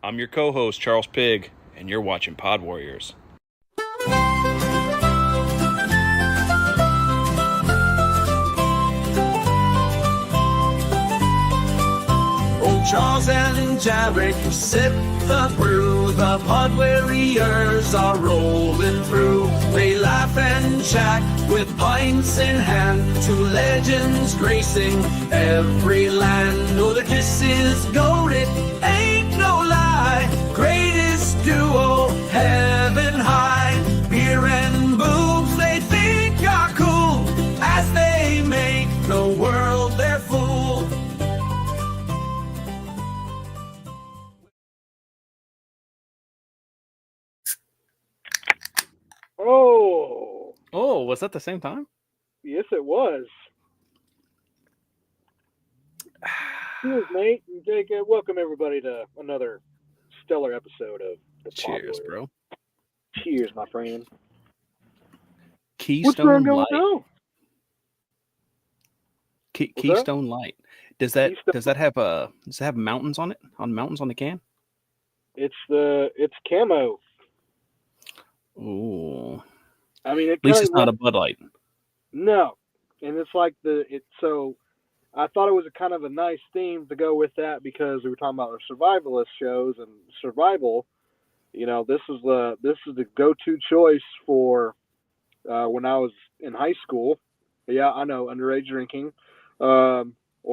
I'm your co-host, Charles Pigg, and you're watching Pod Warriors. Charles and Jarek sip the brew. The Pod Warriors are rolling through. They laugh and chat with pints in hand. Two legends gracing every land. Oh, the kiss is goated, ain't no lie. Greatest duo, heaven high. Beer and boobs they think are cool as they make the world their fool. Oh, was that the same time? Yes, it was. Cheers, Nate and Jacob. Welcome everybody to another stellar episode of the Cheers, Pod bro. Cheers, my friend. Keystone Light. Now? Keystone Light. Does that have mountains on it? On mountains on the can? It's camo. Ooh. I mean, at least it's not a Bud Light. No, and it's like so. I thought it was a kind of a nice theme to go with that because we were talking about the survivalist shows and survival. You know, this is the go-to choice for when I was in high school. Yeah, I know, underage drinking, or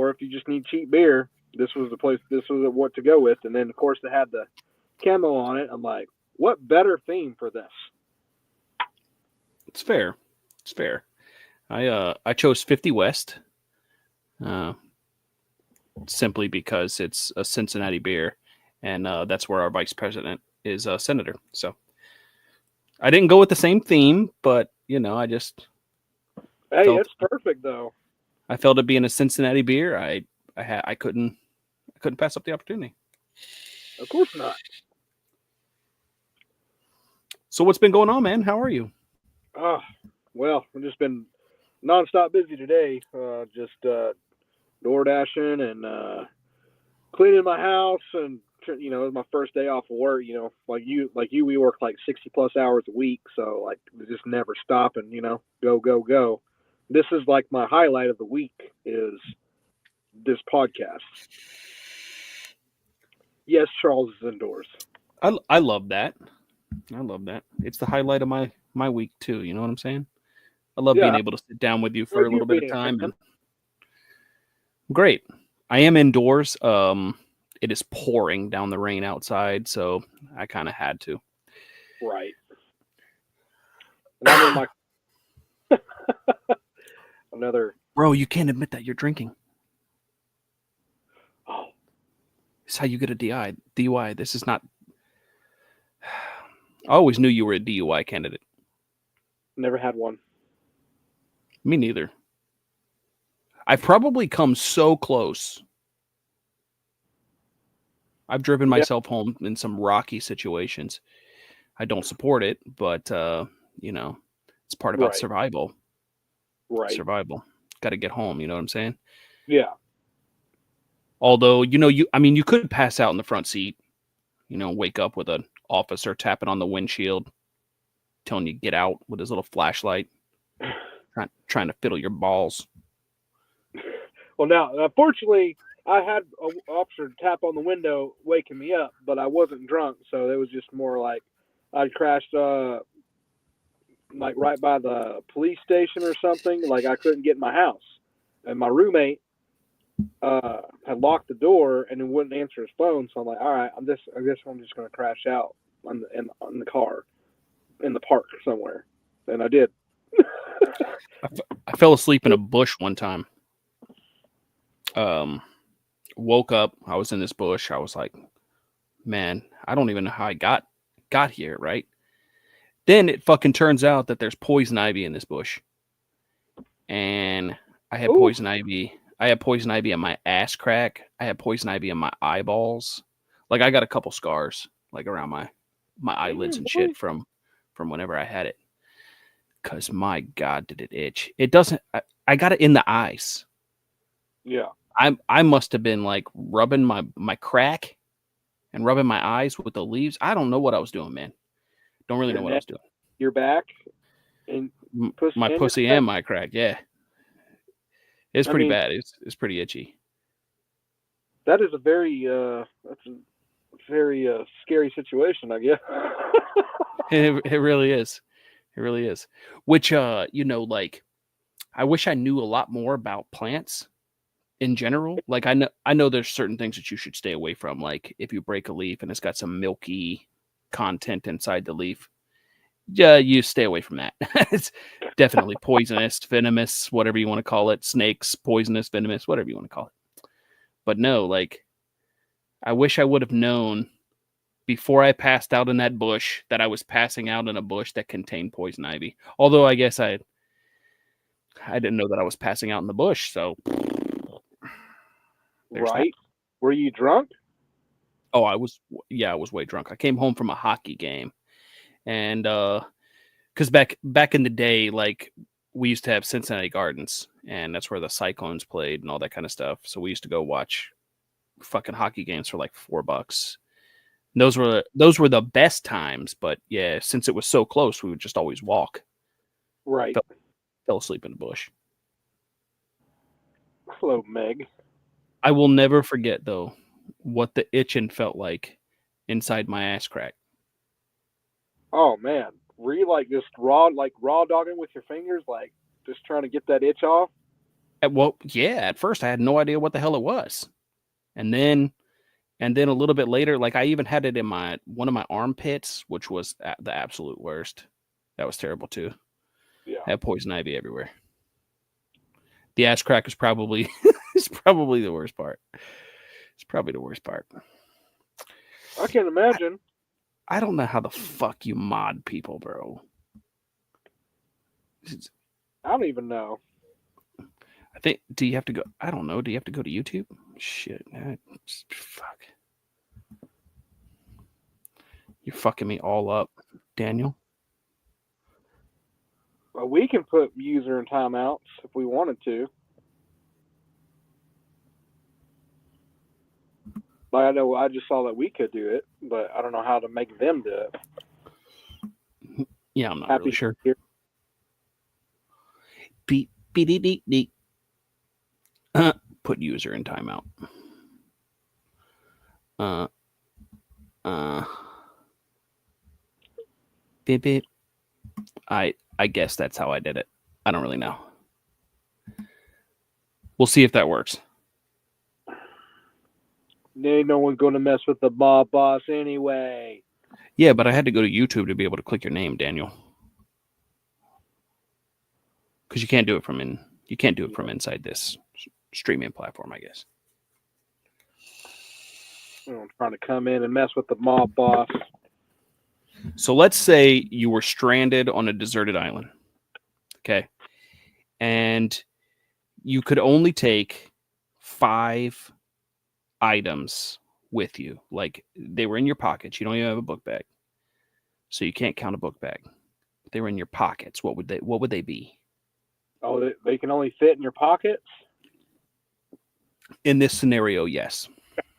if you just need cheap beer, this was the place. This was what to go with. And then of course they had the camo on it. I'm like, what better theme for this? It's fair. It's fair. I chose 50 West, simply because it's a Cincinnati beer, and that's where our vice president is a senator. So I didn't go with the same theme, but I just it's perfect though. I felt it being a Cincinnati beer. I couldn't pass up the opportunity. Of course not. So what's been going on, man? How are you? Well, I've just been nonstop busy today. Just door dashing and cleaning my house, and it was my first day off of work. Like you, we work like 60+ hours a week, so like we just never stop and go. This is like my highlight of the week is this podcast. Yes, Charles is indoors. I love that. I love that. It's the highlight of my week too. You know what I'm saying? I love being able to sit down with you for a little bit of time. And great. I am indoors. It is pouring down the rain outside, so I kind of had to. Right. And I'm in my another. Bro, you can't admit that you're drinking. Oh. It's how you get a DUI. This is not. I always knew you were a DUI candidate. Never had one. Me neither. I've probably come so close. I've driven myself home in some rocky situations. I don't support it, but it's part about survival. Right. Survival. Got to get home, you know what I'm saying? Yeah. Although, you could pass out in the front seat, wake up with an officer tapping on the windshield, telling you get out with his little flashlight, trying to fiddle your balls. Well, now, unfortunately, I had an officer tap on the window, waking me up, but I wasn't drunk, so it was just more like I'd crashed, like right by the police station or something. Like I couldn't get in my house, and my roommate had locked the door and then wouldn't answer his phone. So I'm like, all right, I guess I'm just going to crash out on the car in the park somewhere, and I did. I fell asleep in a bush one time. Woke up, I was in this bush. I was like, man, I don't even know how I got here, right? Then it fucking turns out that there's poison ivy in this bush. And I had poison ivy. I had poison ivy in my ass crack. I had poison ivy in my eyeballs. Like I got a couple scars like around my eyelids and shit from whenever I had it. Cause my God, did it itch. It doesn't, I got it in the eyes. Yeah. I must have been like rubbing my crack and rubbing my eyes with the leaves. I don't know what I was doing, man. Don't really Your know what I was doing. Your back and pussy My and your pussy crack? and my crack, yeah. It's I pretty mean- bad. It's pretty itchy. That is a very scary situation, I guess. It really is. It really is. Which like I wish I knew a lot more about plants in general. Like I know there's certain things that you should stay away from. Like if you break a leaf and it's got some milky content inside the leaf, yeah, you stay away from that. It's definitely poisonous, venomous, whatever you want to call it. Snakes, poisonous, venomous, whatever you want to call it. But no, like I wish I would have known before I passed out in that bush that I was passing out in a bush that contained poison ivy. Although I guess I didn't know that I was passing out in the bush, so there's that. Right? Were you drunk? Oh, I was way drunk. I came home from a hockey game, and because back in the day, like we used to have Cincinnati Gardens, and that's where the Cyclones played and all that kind of stuff. So we used to go watch fucking hockey games for like $4. And those were the best times, but yeah, since it was so close, we would just always walk. Right. Fell asleep in the bush. Hello, Meg. I will never forget though what the itching felt like inside my ass crack. Oh man, were you like just raw dogging with your fingers, like just trying to get that itch off? Well, yeah, at first I had no idea what the hell it was. And then a little bit later, like I even had it in one of my armpits, which was the absolute worst. That was terrible too. Yeah. I had poison ivy everywhere. The ass crack is probably the worst part. It's probably the worst part. I can imagine. I don't know how the fuck you mod people, bro. I don't even know. I think, do you have to go? I don't know. Do you have to go to YouTube? Shit. Fuck. You're fucking me all up, Daniel. Well, we can put user in timeouts if we wanted to. Like I know I just saw that we could do it, but I don't know how to make them do it. Yeah, I'm not really sure. Here. Beep, beep, beep, beep, beep. Put user in timeout. Beep, beep. I guess that's how I did it. I don't really know. We'll see if that works. Ain't no one's going to mess with the mob boss anyway. Yeah, but I had to go to YouTube to be able to click your name, Daniel. Because you can't do it from inside this streaming platform, I guess. I'm trying to come in and mess with the mob boss. So let's say you were stranded on a deserted island. Okay. And you could only take 5 items with you. Like they were in your pockets. You don't even have a book bag. So you can't count a book bag. They were in your pockets. What would they be? Oh, they can only fit in your pockets? In this scenario, yes.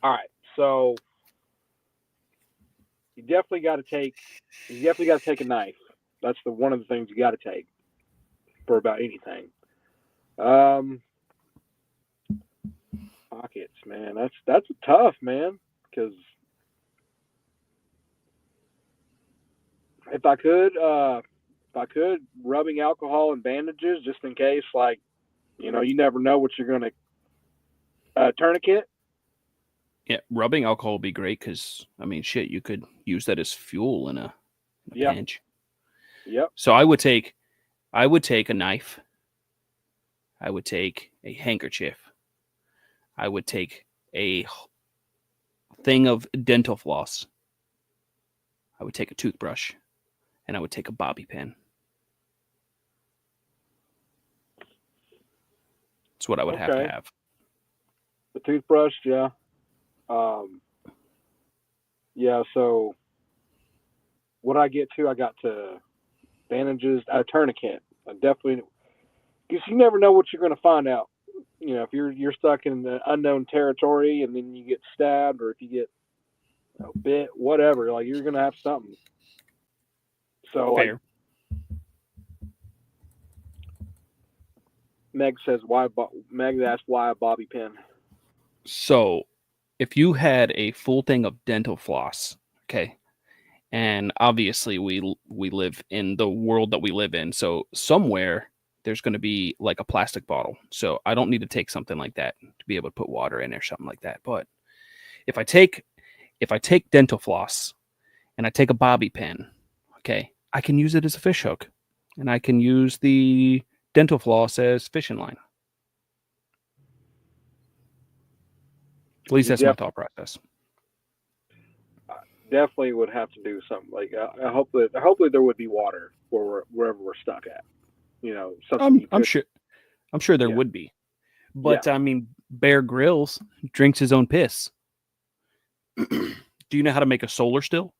All right. So you definitely got to take a knife. That's one of the things you got to take for about anything. Pockets, man. That's tough, man. Because if I could, rubbing alcohol and bandages just in case, like, you never know what you're gonna tourniquet. Yeah, rubbing alcohol would be great because I mean, shit, you could use that as fuel in a pinch. Yep. So I would take a knife. I would take a handkerchief. I would take a thing of dental floss. I would take a toothbrush, and I would take a bobby pin. That's what I would have to have. The toothbrush, yeah. Yeah, so what I got to bandages, a tourniquet. I definitely, because you never know what you're going to find out. If you're stuck in the unknown territory and then you get stabbed, or if you get a bit, whatever. Like you're gonna have something. So like Fair. Meg says, Meg asked why a bobby pin. So, if you had a full thing of dental floss, okay, and obviously we live in the world that we live in, so somewhere there's going to be like a plastic bottle. So I don't need to take something like that to be able to put water in or something like that. But if I take dental floss and I take a bobby pin, okay, I can use it as a fish hook, and I can use the dental floss as fishing line. At least that's my thought process. Definitely would have to do something. Like I hope that hopefully there would be water wherever we're stuck at. You know, something you I'm could. sure. I'm sure there Yeah. would be, Yeah. but I mean, Bear Grylls drinks his own piss. Do you know how to make a solar still?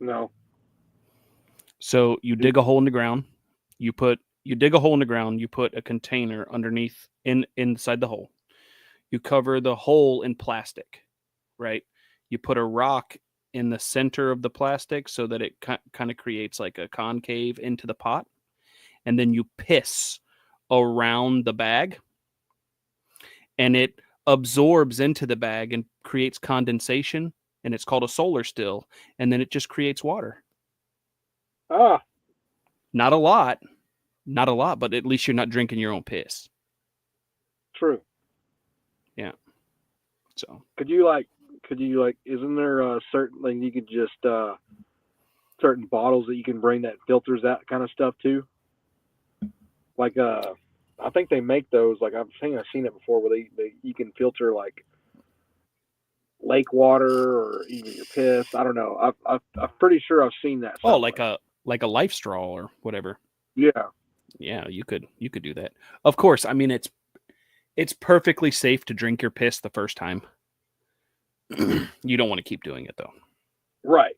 No. So you dig a hole in the ground. You dig a hole in the ground. You put a container underneath inside the hole. You cover the hole in plastic, right? You put a rock in the center of the plastic so that it kind of creates like a concave into the pot, and then you piss around the bag, and it absorbs into the bag and creates condensation, and it's called a solar still, and then it just creates water. Ah, Not a lot, but at least you're not drinking your own piss. true. Yeah. So Could you like? Isn't there a certain like you could just certain bottles that you can bring that filters that kind of stuff too? Like I think they make those. Like I've seen it before where they you can filter like lake water or even your piss. I don't know. I'm pretty sure I've seen that. oh, Somewhere. like a life straw or whatever. Yeah. Yeah, you could do that. Of course, I mean it's perfectly safe to drink your piss the first time. You don't want to keep doing it though. Right.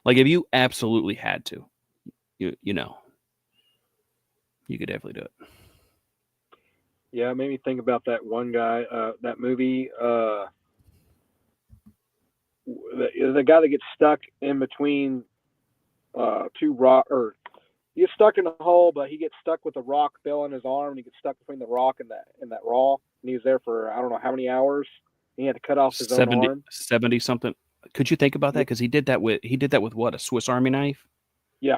Like if you absolutely had to, you know, you could definitely do it. Yeah, it made me think about that one guy, that movie, the guy that gets stuck in between two rock, or he gets stuck in a hole, but he gets stuck with a rock bill in his arm, and he gets stuck between the rock and that raw, and he was there for I don't know how many hours. He had to cut off his own 70, arm. 70 something. Could you think about that? Because he did that with what, a Swiss Army knife? Yeah.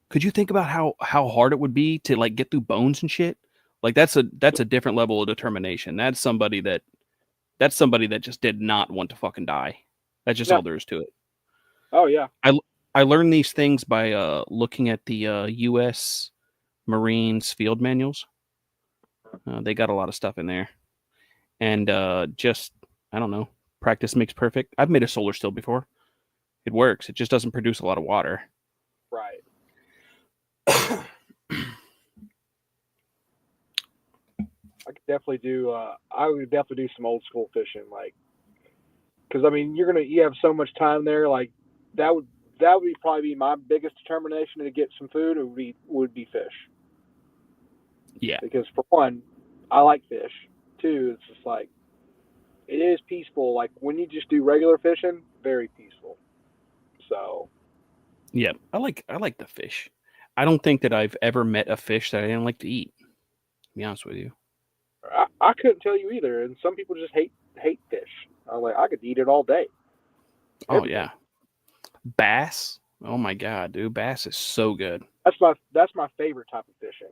Could you think about how hard it would be to like get through bones and shit? Like that's a different level of determination. That's somebody that just did not want to fucking die. That's just No. all there is to it. Oh yeah. I learned these things by looking at the U.S. Marines field manuals. They got a lot of stuff in there, and just I don't know. Practice makes perfect. I've made a solar still before. It works. It just doesn't produce a lot of water. Right. I could definitely do. I would definitely do some old school fishing, like, because I mean, you have so much time there. Like, that would probably be my biggest determination to get some food. It would be fish. Yeah. Because for one, I like fish. Two, it's just like it is peaceful. Like when you just do regular fishing, very peaceful. So. Yeah, I like the fish. I don't think that I've ever met a fish that I didn't like to eat. To be honest with you. I couldn't tell you either, and some people just hate fish. I'm like, I could eat it all day. Oh yeah, bass. Oh my god, dude, bass is so good. That's my favorite type of fishing.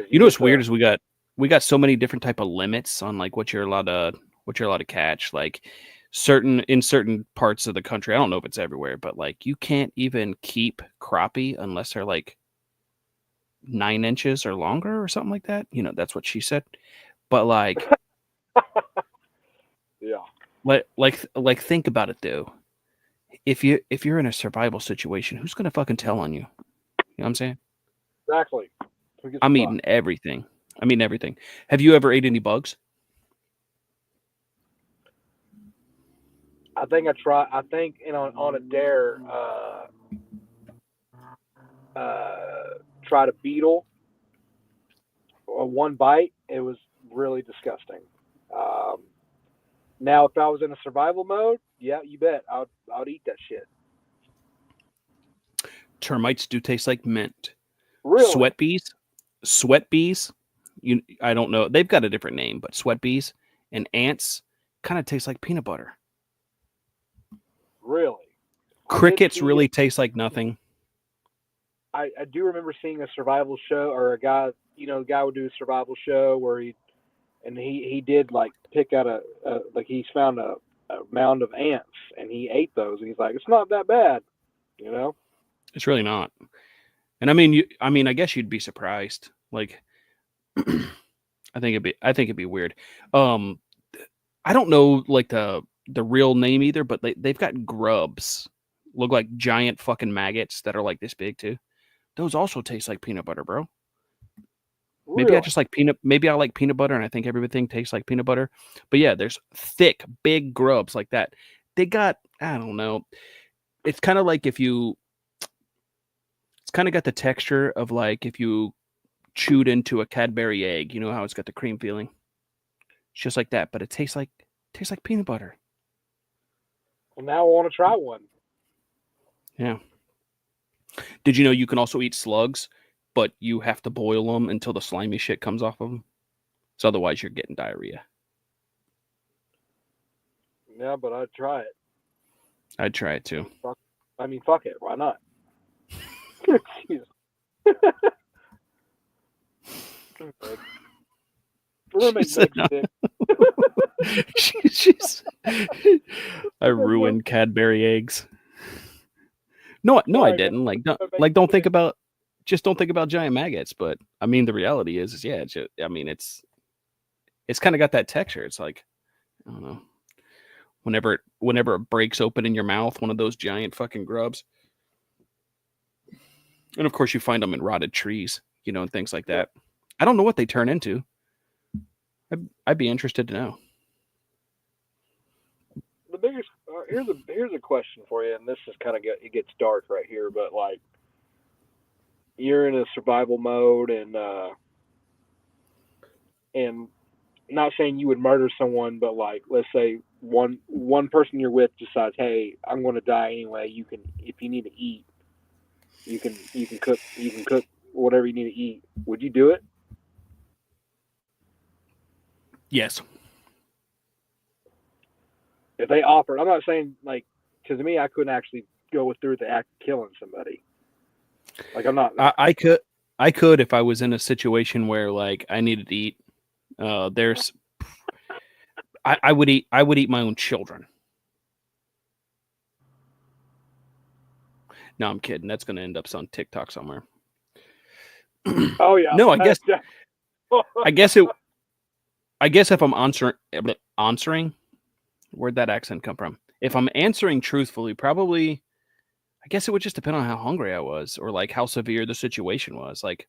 You know what's weird is we got so many different type of limits on like what you're allowed to catch. Like in certain parts of the country, I don't know if it's everywhere, but like you can't even keep crappie unless they're like 9 inches or longer or something like that. You know, that's what she said. But like, yeah, like think about it though. If you're in a survival situation, who's gonna fucking tell on you? You know what I'm saying? Exactly. I'm eating everything. Have you ever ate any bugs? I think I tried. I think on a dare, tried a beetle. One bite, it was really disgusting. Now, if I was in a survival mode, yeah, you bet, I'd eat that shit. Termites do taste like mint. Really? Sweat bees. I don't know. They've got a different name, but sweat bees and ants kind of taste like peanut butter. Really? Crickets really taste like nothing. I do remember seeing a survival show, or a guy, the guy would do a survival show where he did like pick out like he's found a mound of ants and he ate those and he's like, it's not that bad, you know. It's really not. And I mean, I guess you'd be surprised. Like, I think it'd be weird. I don't know like the real name either, but they've got grubs. Look like giant fucking maggots that are like this big too. Those also taste like peanut butter, bro. Maybe Really? I just like peanut. Maybe I like peanut butter, and I think everything tastes like peanut butter. But yeah, there's thick, big grubs like that. They got, I don't know. It's kind of like it's kind of got the texture of like if you chewed into a Cadbury egg. You know how it's got the cream feeling. It's just like that, but it tastes like peanut butter. Well, now I want to try one. Yeah. Did you know you can also eat slugs, but you have to boil them until the slimy shit comes off of them? So otherwise, you're getting diarrhea. Yeah, but I'd try it. I'd try it too. I mean, fuck it. Why not? I ruined Cadbury eggs. No, I didn't. Don't think about giant maggots. But I mean, the reality is yeah. It's kind of got that texture. It's like, I don't know. Whenever it breaks open in your mouth, one of those giant fucking grubs. And of course, you find them in rotted trees, and things like that. I don't know what they turn into. I'd be interested to know. The biggest here's a question for you, and this is kind of it gets dark right here, but like you're in a survival mode, and not saying you would murder someone, but like let's say one person you're with decides, hey, I'm going to die anyway. You can, if you need to eat, you can cook whatever you need to eat. Would you do it? Yes. If they offered, I'm not saying like, because to me, I couldn't actually go through the act of killing somebody. Like I'm not. I could if I was in a situation where like I needed to eat. I would eat my own children. No, I'm kidding. That's going to end up on TikTok somewhere. Oh yeah. No, I guess if I'm answering, where'd that accent come from? If I'm answering truthfully, probably, I guess it would just depend on how hungry I was or like how severe the situation was. Like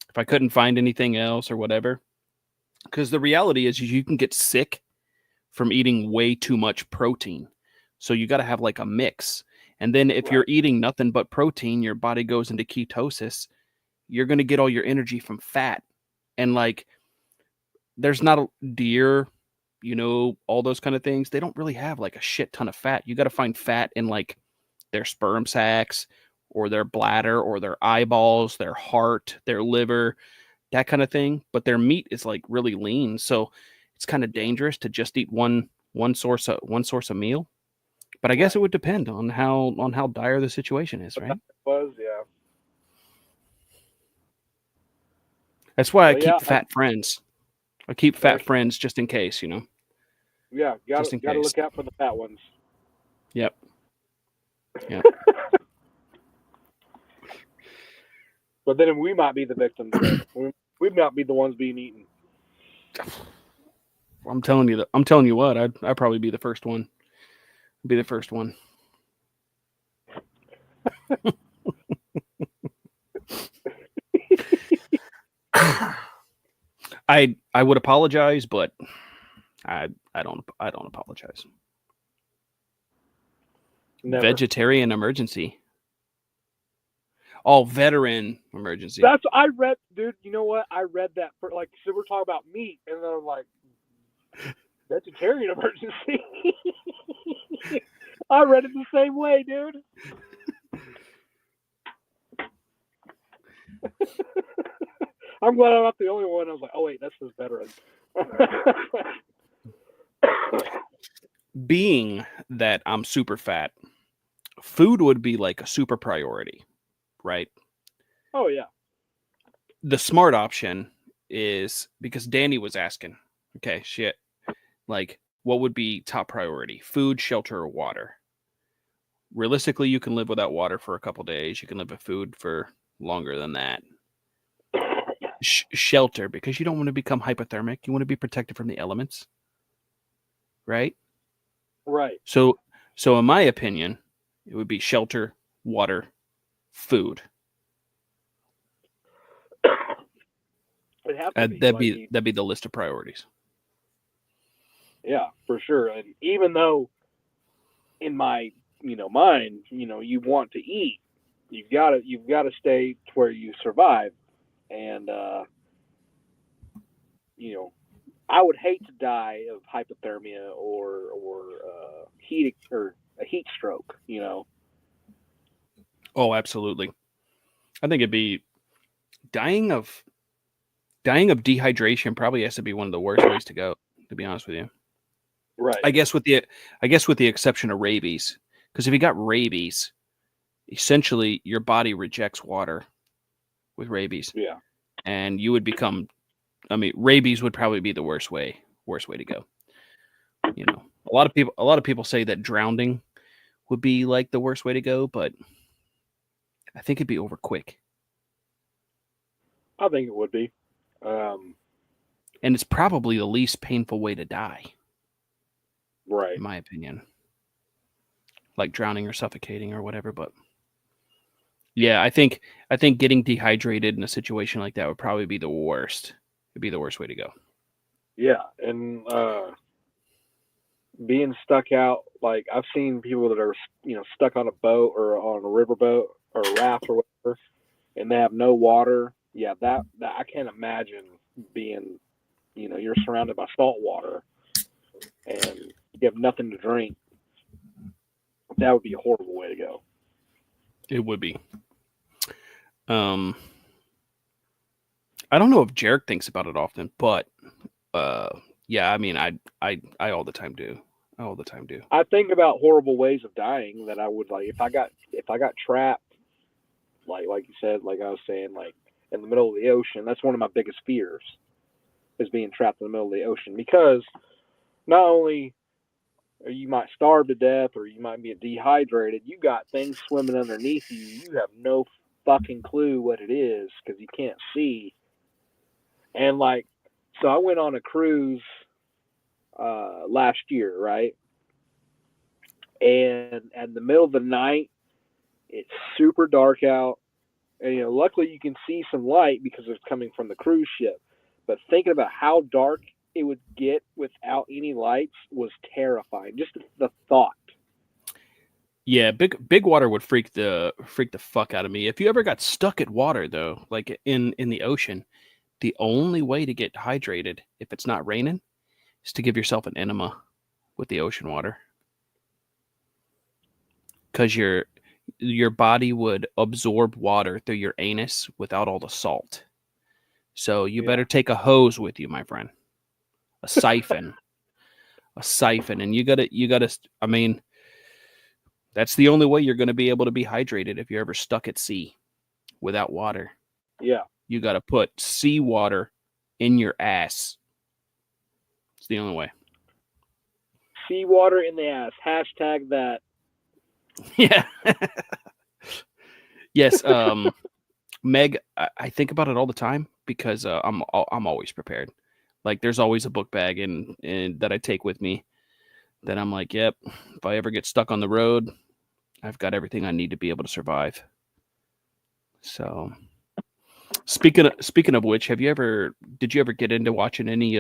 if I couldn't find anything else or whatever. Because the reality is you can get sick from eating way too much protein. So you got to have like a mix. And then if you're eating nothing but protein, your body goes into ketosis. You're going to get all your energy from fat. And like, there's not a deer, all those kind of things. They don't really have like a shit ton of fat. You got to find fat in like their sperm sacs or their bladder or their eyeballs, their heart, their liver, that kind of thing. But their meat is like really lean. So it's kind of dangerous to just eat one source of meal. But I guess it would depend on how dire the situation is, right? Yeah. That's why I keep fat friends. I keep fat friends just in case, Yeah, got to look out for the fat ones. Yep. Yep. But then we might be the victims. We might be the ones being eaten. I'm telling you what. I'd probably be the first one. Be the first one. I would apologize, but I don't apologize. Never. Vegetarian emergency. Oh, veteran emergency. I read, dude. You know what? I read that for like, so we're talking about meat, and then I'm like, Vegetarian emergency. I read it the same way, dude. I'm glad I'm not the only one. I was like, oh wait, that's his veteran. Being that I'm super fat, food would be like a super priority, right? Oh yeah. The smart option is because Danny was asking, okay, shit, like what would be top priority? Food, shelter, or water? Realistically, you can live without water for a couple days. You can live with food for longer than that. Shelter, because you don't want to become hypothermic. You want to be protected from the elements, right? Right. So in my opinion, it would be shelter, water, food. It'd have to be. That'd be the list of priorities. Yeah, for sure. And even though in my mind, you want to eat, you've got to stay to where you survive. And I would hate to die of hypothermia or heat or a heat stroke. Oh, absolutely. I think it'd be dying of dehydration probably has to be one of the worst ways to go, to be honest with you. Right. I guess with the exception of rabies, because if you got rabies, essentially your body rejects water with rabies. Yeah. And you would become, rabies would probably be the worst way to go. A lot of people say that drowning would be like the worst way to go, but I think it'd be over quick. I think it would be. And it's probably the least painful way to die. Right. In my opinion. Like drowning or suffocating or whatever, but yeah, I think getting dehydrated in a situation like that would probably be the worst. It'd be the worst way to go. Yeah, and being stuck out, like I've seen people that are stuck on a boat or on a riverboat or a raft or whatever, and they have no water. Yeah, that I can't imagine being, you're surrounded by salt water and you have nothing to drink. That would be a horrible way to go. It would be. I don't know if Jarek thinks about it often, but yeah, I all the time do. I all the time do. I think about horrible ways of dying that I would like if I got trapped, like you said, like I was saying, like in the middle of the ocean. That's one of my biggest fears, is being trapped in the middle of the ocean, because not only you might starve to death or you might be dehydrated, you got things swimming underneath you. You have no fucking clue what it is because you can't see. And so I went on a cruise last year, right? And in the middle of the night, it's super dark out. And, luckily you can see some light because it's coming from the cruise ship. But thinking about how dark it would get without any lights was terrifying. Just the thought. Yeah, big water would freak the fuck out of me. If you ever got stuck at water though, like in the ocean, the only way to get hydrated if it's not raining is to give yourself an enema with the ocean water. Because your body would absorb water through your anus without all the salt. So you better take a hose with you, my friend. A siphon. And you gotta that's the only way you're gonna be able to be hydrated if you're ever stuck at sea without water. Yeah. You gotta put seawater in your ass. It's the only way. Seawater in the ass. Hashtag that. Yeah. Yes. Meg, I think about it all the time because I'm always prepared. Like there's always a book bag and that I take with me that I'm like, yep, if I ever get stuck on the road, I've got everything I need to be able to survive. So speaking of which, did you ever get into watching any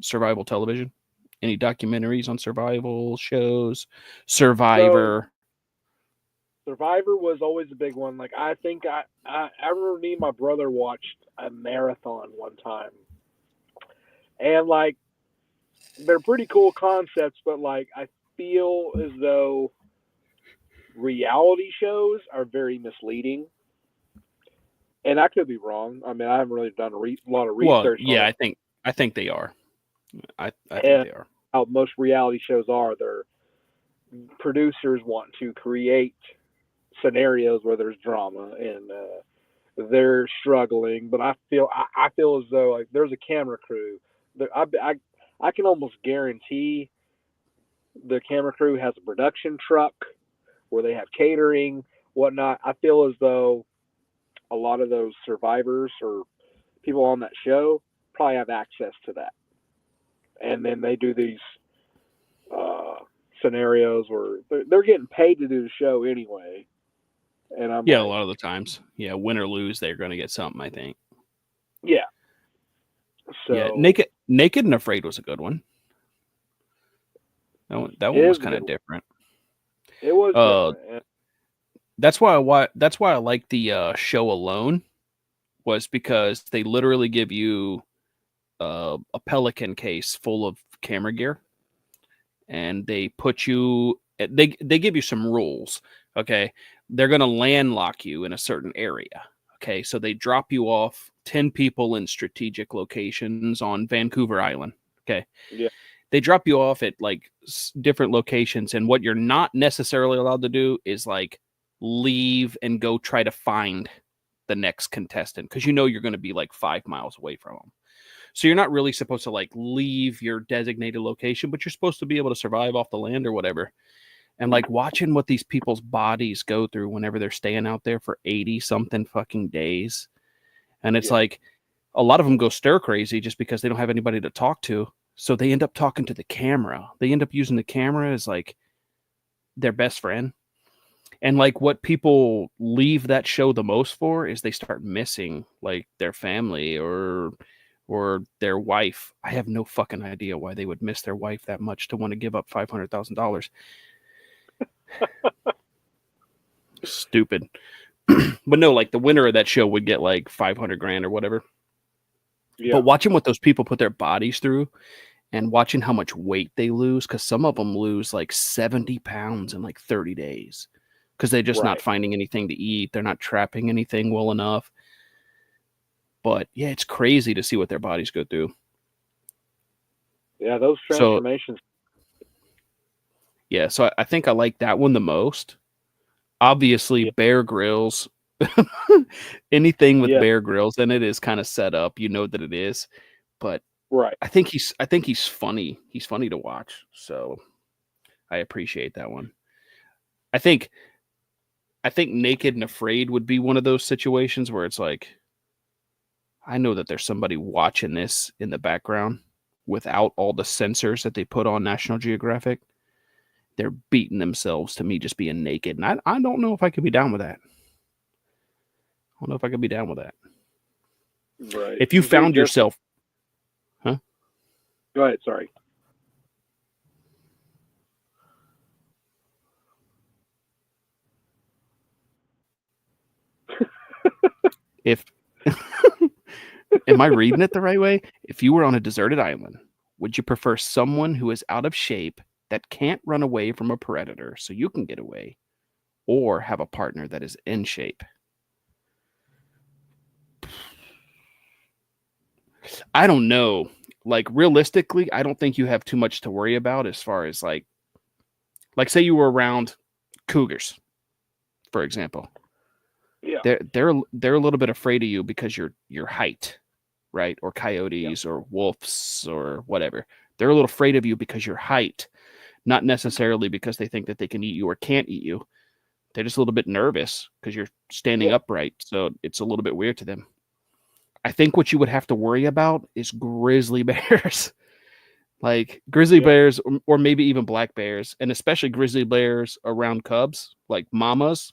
survival television? Any documentaries on survival shows? Survivor. Survivor was always a big one. Like I think I remember me and my brother watched a marathon one time. And they're pretty cool concepts, but like I feel as though reality shows are very misleading. And I could be wrong. I mean, I haven't really done a lot of Well, research on yeah, it. I think they are. I think And they are. how most reality shows are, their producers want to create scenarios where there's drama and they're struggling. But I feel as though like there's a camera crew. I can almost guarantee the camera crew has a production truck where they have catering, whatnot. I feel as though a lot of those survivors or people on that show probably have access to that. And then they do these scenarios where they're getting paid to do the show anyway. And I'm Yeah, like, a lot of the times. Yeah, win or lose, they're going to get something, I think. yeah. So Yeah, Naked and Afraid was a good one. That one was kind of different. It was different. That's why I like the show Alone, was because they literally give you a Pelican case full of camera gear, and they put you. They give you some rules. Okay, they're gonna landlock you in a certain area. Okay, so they drop you off 10 people in strategic locations on Vancouver Island. Okay, Yeah. they drop you off at like different locations, and what you're not necessarily allowed to do is like leave and go try to find the next contestant, because you know you're going to be like 5 miles away from them. So you're not really supposed to like leave your designated location, but you're supposed to be able to survive off the land or whatever. And like watching what these people's bodies go through whenever they're staying out there for 80 something fucking days. And it's like a lot of them go stir crazy just because they don't have anybody to talk to. So they end up talking to the camera. They end up using the camera as like their best friend. And like what people leave that show the most for is they start missing like their family or their wife. I have no fucking idea why they would miss their wife that much to want to give up $500,000. Stupid. But no, like the winner of that show would get like 500 grand or whatever. Yeah. But watching what those people put their bodies through and watching how much weight they lose, because some of them lose like 70 pounds in like 30 days because they're just not finding anything to eat. They're not trapping anything well enough. But yeah, it's crazy to see what their bodies go through. Yeah, those transformations. So I think I like that one the most. Obviously, Bear Grylls. Anything with Bear Grylls in it is kind of set up. You know that it is. But I think he's funny. He's funny to watch. So I appreciate that one. I think Naked and Afraid would be one of those situations where it's like, I know that there's somebody watching this in the background without all the censors that they put on National Geographic. They're beating themselves to me just being naked. And I don't know if I could be down with that. I don't know if I could be down with that. Right. If you found yourself... Huh? Go ahead, sorry. If... Am I reading it the right way? If you were on a deserted island, would you prefer someone who is out of shape that can't run away from a predator so you can get away, or have a partner that is in shape? I don't know. Like realistically, I don't think you have too much to worry about as far as like say you were around cougars, for example. Yeah. They're a little bit afraid of you because your height, right? Or coyotes or wolves or whatever. They're a little afraid of you because your height, not necessarily because they think that they can eat you or can't eat you. They're just a little bit nervous because you're standing upright. So it's a little bit weird to them. I think what you would have to worry about is grizzly bears. Like grizzly bears or maybe even black bears, and especially grizzly bears around cubs, like mamas.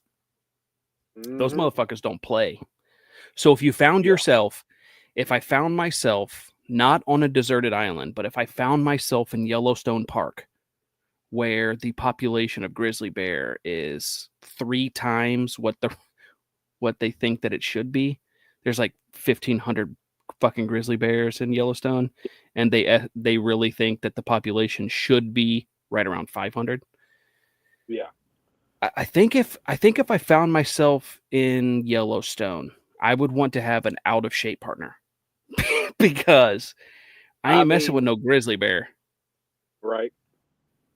Mm-hmm. Those motherfuckers don't play. So if you found yourself, if I found myself not on a deserted island, but if I found myself in Yellowstone Park, where the population of grizzly bear is 3 times what they think that it should be, there's like 1,500 fucking grizzly bears in Yellowstone, and they really think that the population should be right around 500. Yeah. I think if I found myself in Yellowstone, I would want to have an out of shape partner because I ain't messing with no grizzly bear. Right.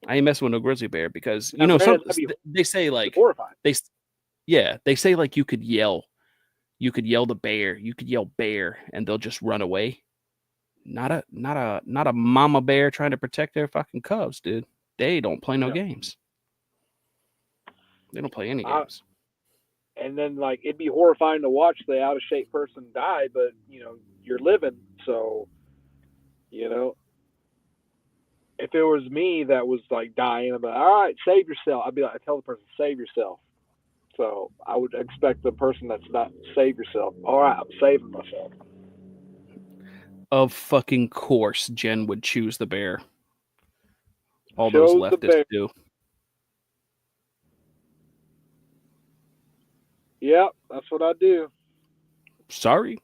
I ain't messing with no grizzly bear because they say like horrifying. they say like you could yell the bear, you could yell bear, and they'll just run away. Not a mama bear trying to protect their fucking cubs, dude. They don't play no games. They don't play any games. And then, like, it'd be horrifying to watch the out of shape person die, but you're living, so if it was me that was like dying, I'd be like, all right, save yourself. I'd be like, I tell the person, save yourself. So I would expect the person that's not save yourself. All right, I'm saving myself. Of fucking course, Jen would choose the bear. All those leftists do. Yep, that's what I do. Sorry.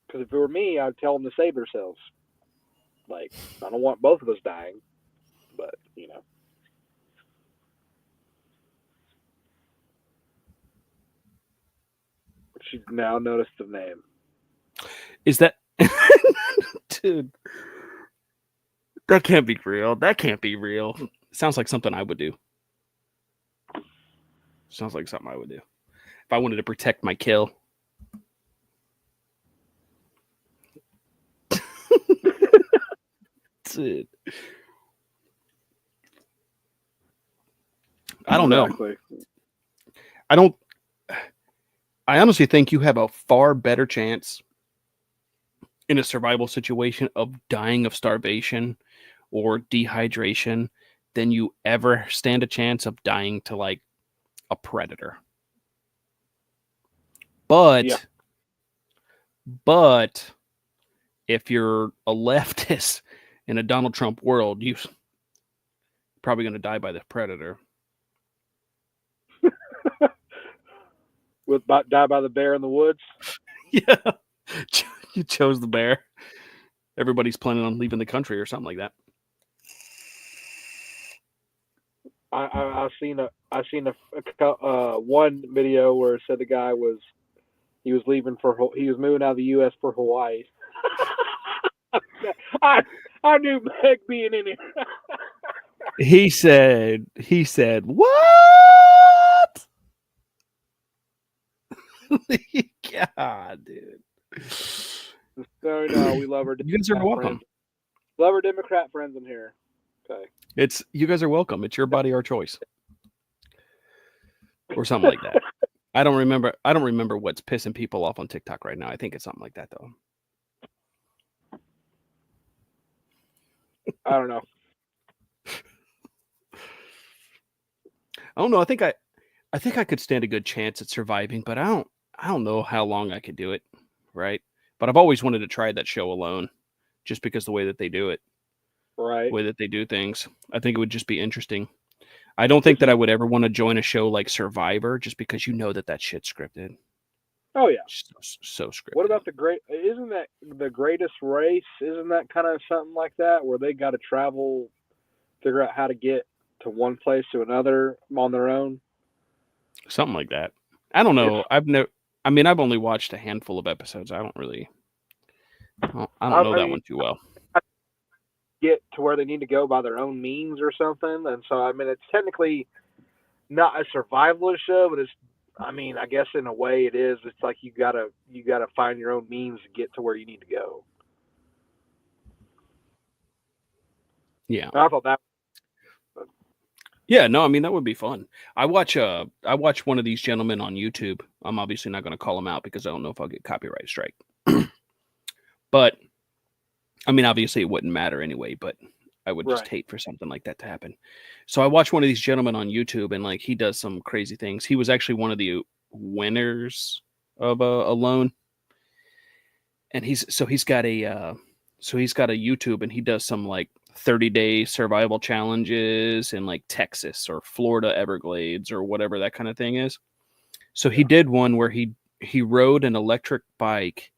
Because if it were me, I'd tell them to save themselves. Like, I don't want both of us dying, but She now noticed the name. Is that, dude? That can't be real. That can't be real. Sounds like something I would do. Sounds like something I would do if I wanted to protect my kill. Dude. I don't know. I honestly think you have a far better chance in a survival situation of dying of starvation or dehydration than you ever stand a chance of dying to like a predator. But if you're a leftist in a Donald Trump world, you're probably going to die by the predator. Die by the bear in the woods? Yeah. You chose the bear. Everybody's planning on leaving the country or something like that. I seen one video where it said the guy was moving out of the U.S. for Hawaii. I knew Meg being in here. He said, what? God, dude. No, we love our Democrat You guys are welcome. friends. Love our Democrat friends in here. Okay. You guys are welcome. It's your body, our choice. Or something like that. I don't remember what's pissing people off on TikTok right now. I think it's something like that though. I don't know. I don't know. I think I could stand a good chance at surviving, but I don't know how long I could do it, right? But I've always wanted to try that show alone, just because the way that they do it, right? The way that they do things. I think it would just be interesting. I don't think that I would ever want to join a show like Survivor, just because that shit's scripted. Oh yeah, so scripted. What about isn't that The Greatest Race? Isn't that kind of something like that, where they got to travel, figure out how to get to one place to another on their own? Something like that. I don't know. I've only watched a handful of episodes. I don't know that one too well. Get to where they need to go by their own means or something, and so it's technically not a survivalist show, but I guess in a way it is. It's like you gotta find your own means to get to where you need to go. Yeah, and I thought that. Yeah, no, that would be fun. I watch one of these gentlemen on YouTube. I'm obviously not going to call them out because I don't know if I'll get copyright strike. But obviously it wouldn't matter anyway, but I would just hate for something like that to happen. So I watch one of these gentlemen on YouTube, and like he does some crazy things. He was actually one of the winners of Alone. And he's got a YouTube, and he does some like 30-day survival challenges in like Texas or Florida Everglades or whatever that kind of thing is. So he did one where he rode an electric bike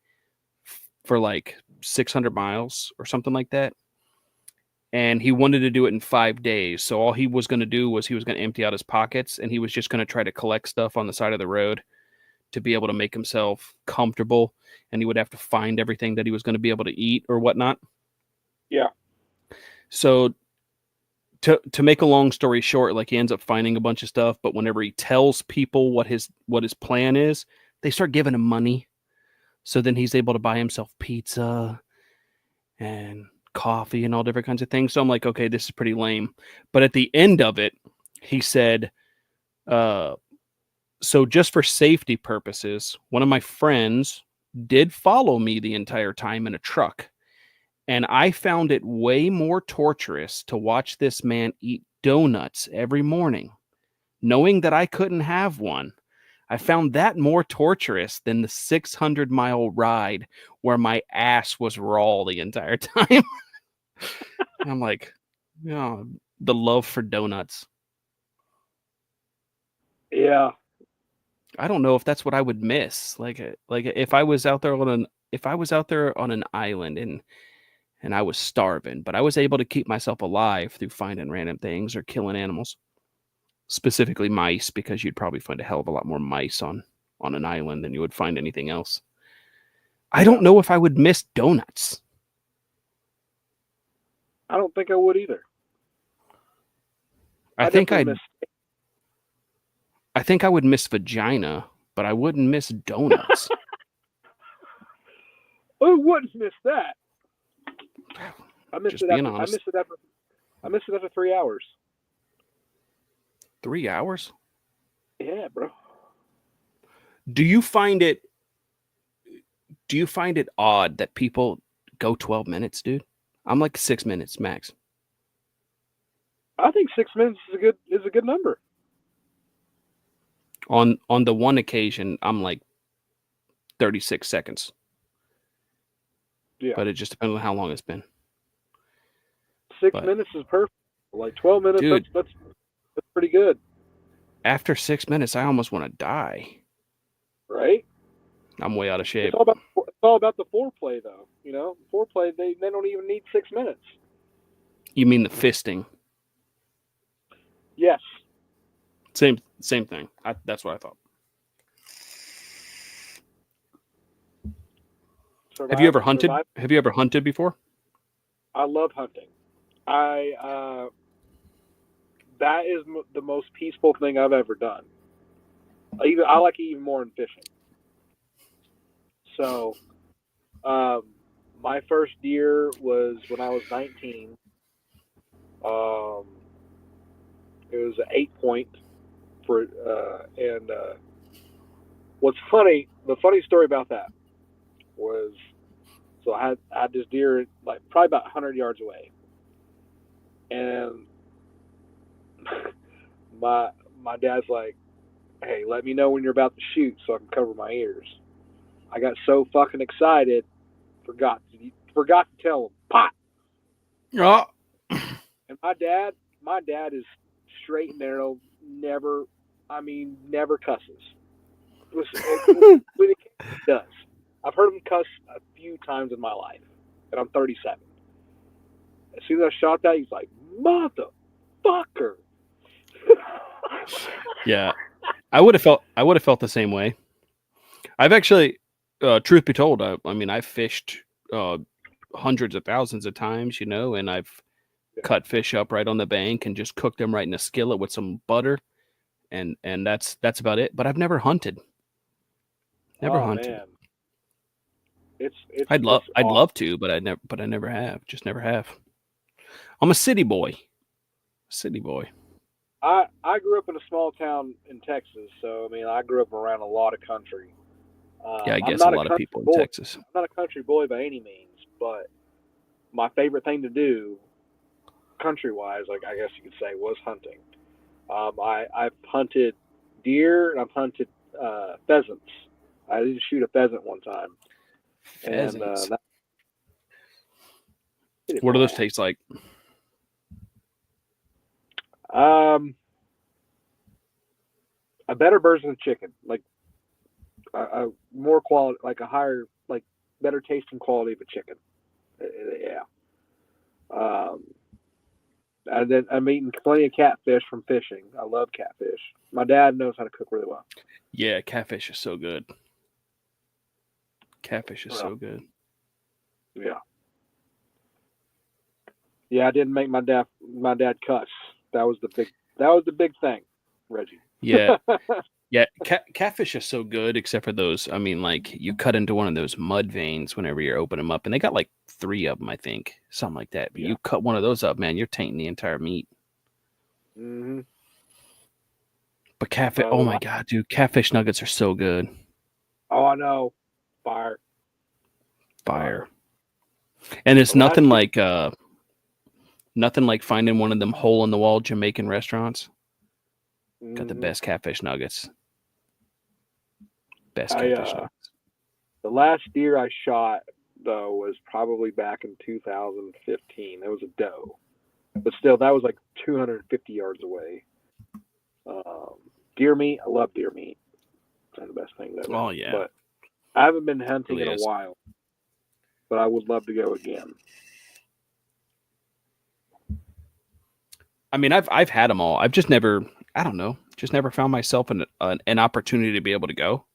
for like 600 miles or something like that. And he wanted to do it in 5 days. So all he was going to do was he was going to empty out his pockets, and he was just going to try to collect stuff on the side of the road to be able to make himself comfortable. And he would have to find everything that he was going to be able to eat or whatnot. Yeah. So to make a long story short, like he ends up finding a bunch of stuff, but whenever he tells people what his plan is, they start giving him money. So then he's able to buy himself pizza and coffee and all different kinds of things. So I'm like, okay, this is pretty lame. But at the end of it, he said, so just for safety purposes, one of my friends did follow me the entire time in a truck. And I found it way more torturous to watch this man eat donuts every morning, knowing that I couldn't have one. I found that more torturous than the 600-mile ride where my ass was raw the entire time. I'm like, the love for donuts. Yeah. I don't know if that's what I would miss. Like if I was out there on an island and I was starving, but I was able to keep myself alive through finding random things or killing animals, specifically mice, because you'd probably find a hell of a lot more mice on an island than you would find anything else. I don't know if I would miss donuts. I don't think I would either. I think I would miss vagina, but I wouldn't miss donuts. Who wouldn't miss that? I missed Just it being after, honest. I missed it after 3 hours. 3 hours? Yeah, bro. Do you find it odd that people go 12 minutes, dude? I'm like 6 minutes max. I think 6 minutes is a good number. On the one occasion, I'm like 36 seconds. Yeah. But it just depends on how long it's been. 6 minutes is perfect. Like 12 minutes, dude, that's pretty good. After 6 minutes, I almost want to die. Right? I'm way out of shape. It's all about the foreplay, though. You know, foreplay, they don't even need 6 minutes. You mean the fisting? Yes. Same thing. That's what I thought. Have you ever hunted? Have you ever hunted before? I love hunting. That is the most peaceful thing I've ever done. I like it even more than fishing. So, my first deer was when I was 19. It was an 8-point and what's funny, the funny story about that was, so I had this deer like probably about 100 yards away, and my dad's like, "Hey, let me know when you're about to shoot so I can cover my ears." I got so fucking excited, forgot to tell him, pot. Oh. And my dad is straight and narrow, never cusses. When he does. I've heard him cuss a few times in my life, and I'm 37. As soon as I shot that, he's like, "Motherfucker!" Yeah, I would have felt the same way. I've actually, truth be told, I've fished hundreds of thousands of times, and I've cut fish up right on the bank and just cooked them right in a skillet with some butter, and that's about it. But I've never hunted. Never hunted. Man. I'd love to, but I never have. Just never have. I'm a city boy. I grew up in a small town in Texas, so I grew up around a lot of country. Yeah, I guess a lot of people in Texas. I'm not a country boy by any means, but my favorite thing to do, country-wise, like I guess you could say, was hunting. I've hunted deer and I've hunted pheasants. I did shoot a pheasant one time. Pheasants. What do those taste like? A better version of chicken, like a more quality, like a higher, like better tasting quality of a chicken. Yeah. And then I'm eating plenty of catfish from fishing. I love catfish. My dad knows how to cook really well. Yeah, catfish is so good. Catfish is Well, so good. yeah. Yeah, I didn't make my dad cuss. That was the big thing, Reggie. Yeah. Yeah, catfish is so good, except for those. I mean, like you cut into one of those mud veins whenever you open them up, and they got like 3 of them, I think, something like that. But Yeah. you cut one of those up, man, you're tainting the entire meat. Mm-hmm. But catfish, oh my god, dude, catfish nuggets are so good. Oh, I know, fire. And it's Well, nothing like finding one of them hole in the wall Jamaican restaurants. Got the Mhm. best catfish nuggets. Best catfish nuggets. The last deer I shot though was probably back in 2015. It was a doe, but still, that was like 250 yards away. Deer meat, I love deer meat. It's the best thing ever. Oh yeah. But I haven't been hunting Really in a is. while, but I would love to go again. I mean, I've had them all. I've just never, I don't know, just never found myself an opportunity to be able to go.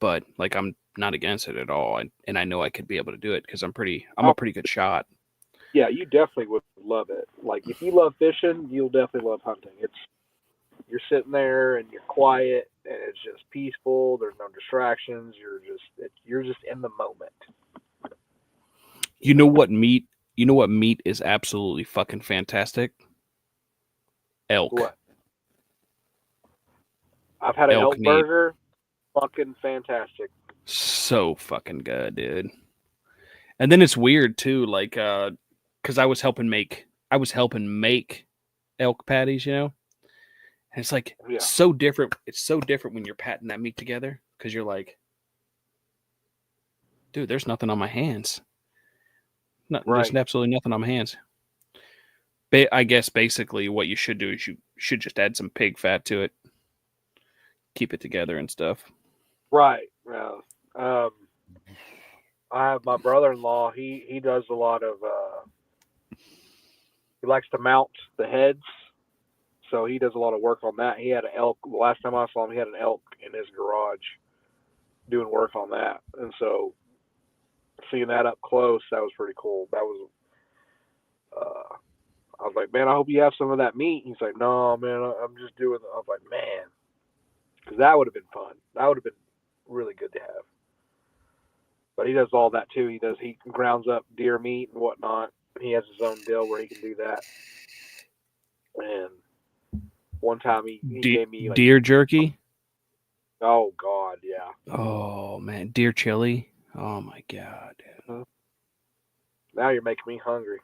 But like, I'm not against it at all, and I know I could be able to do it because I'm a pretty good shot. Yeah, you definitely would love it. Like if you love fishing, you'll definitely love hunting. You're sitting there and you're quiet and it's just peaceful. There's no distractions. You're just in the moment. You know what meat? You know what meat is absolutely fucking fantastic? Elk. What? I've had an elk meat. burger. Fucking fantastic. So fucking good, dude. And then it's weird too, like because I was helping make elk patties, you know. And it's like so different. It's so different when you're patting that meat together because you're like, dude, there's nothing on my hands. There's absolutely nothing on my hands. I guess basically what you should do is you should just add some pig fat to it, keep it together and stuff. Right. Yeah. I have my brother-in-law. He does a lot of. He likes to mount the heads, so he does a lot of work on that. He had an elk. The last time I saw him, he had an elk in his garage, doing work on that, and so seeing that up close, that was pretty cool. That was. I was like, man, I hope you have some of that meat. He's like, no, man, I'm just doing. I was like, man, because that would have been fun. That would have been really good to have. But he does all that too. He grounds up deer meat and whatnot. He has his own deal where he can do that. And one time he gave me like, deer jerky. Oh God, yeah. Oh man, deer chili. Oh my God. Now you're making me hungry.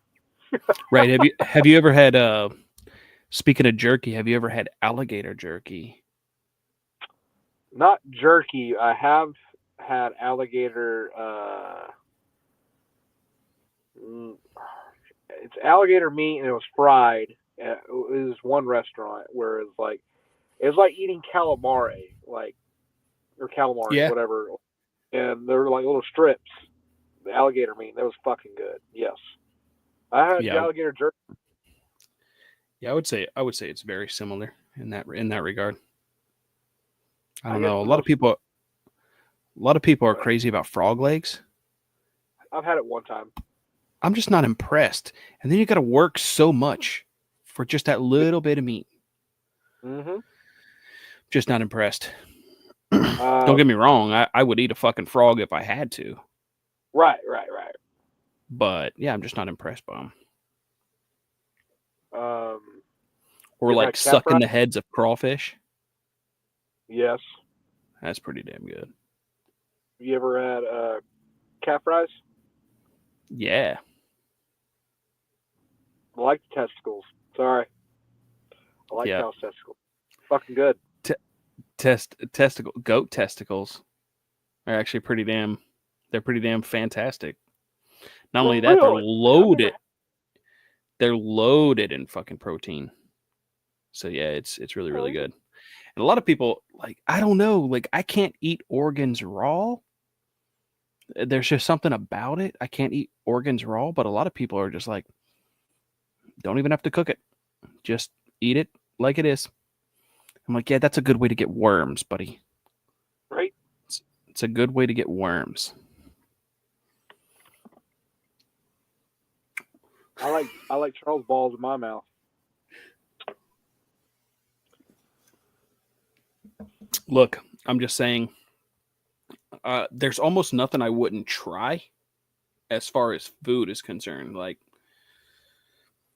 Right. Have you ever had speaking of jerky, have you ever had alligator jerky? Not jerky. I have had alligator. It's alligator meat and it was fried. It was one restaurant where it was like eating calamari, or calamari, whatever. And they were like little strips. The alligator meat. That was fucking good. Yes, I had alligator jerky. Yeah, I would say it's very similar in that regard. I don't know. A lot of people are crazy about frog legs. I've had it one time. I'm just not impressed. And then you got to work so much for just that little bit of meat. Mm-hmm. Just not impressed. Don't get me wrong. I would eat a fucking frog if I had to. Right. But yeah, I'm just not impressed by them. Or like sucking the heads of crawfish. Yes. That's pretty damn good. You ever had calf fries? Yeah. I like the testicles. Sorry. I like cow's testicles. Fucking good. Goat testicles are actually pretty damn fantastic. Not only that, they're loaded in fucking protein. So yeah, it's really, really good. And a lot of people, like, I don't know, like I can't eat organs raw. there's just something about it. I can't eat organs raw, but a lot of people are just like, don't even have to cook it. Just eat it like it is. I'm like, yeah, that's a good way to get worms, buddy. Right? It's a good way to get worms. I like Charles balls in my mouth. Look, I'm just saying, there's almost nothing I wouldn't try as far as food is concerned. Like,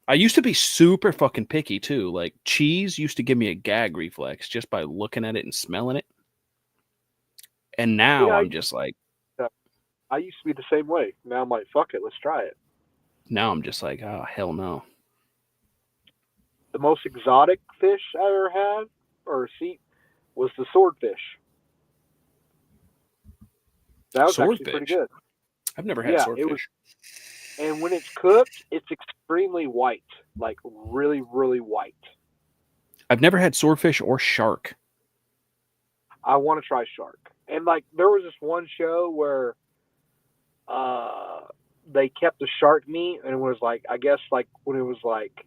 I used to be super fucking picky too. Like, cheese used to give me a gag reflex just by looking at it and smelling it. And now I'm just like, I used to be the same way. Now I'm like, fuck it, let's try it. now I'm just like, oh, hell no. The most exotic fish I ever had or see was the swordfish. That was actually pretty good. I've never had swordfish. And when it's cooked, it's extremely white, like really, really white. I've never had swordfish or shark. I want to try shark. And like there was this one show where they kept the shark meat, and it was like, I guess like when it was like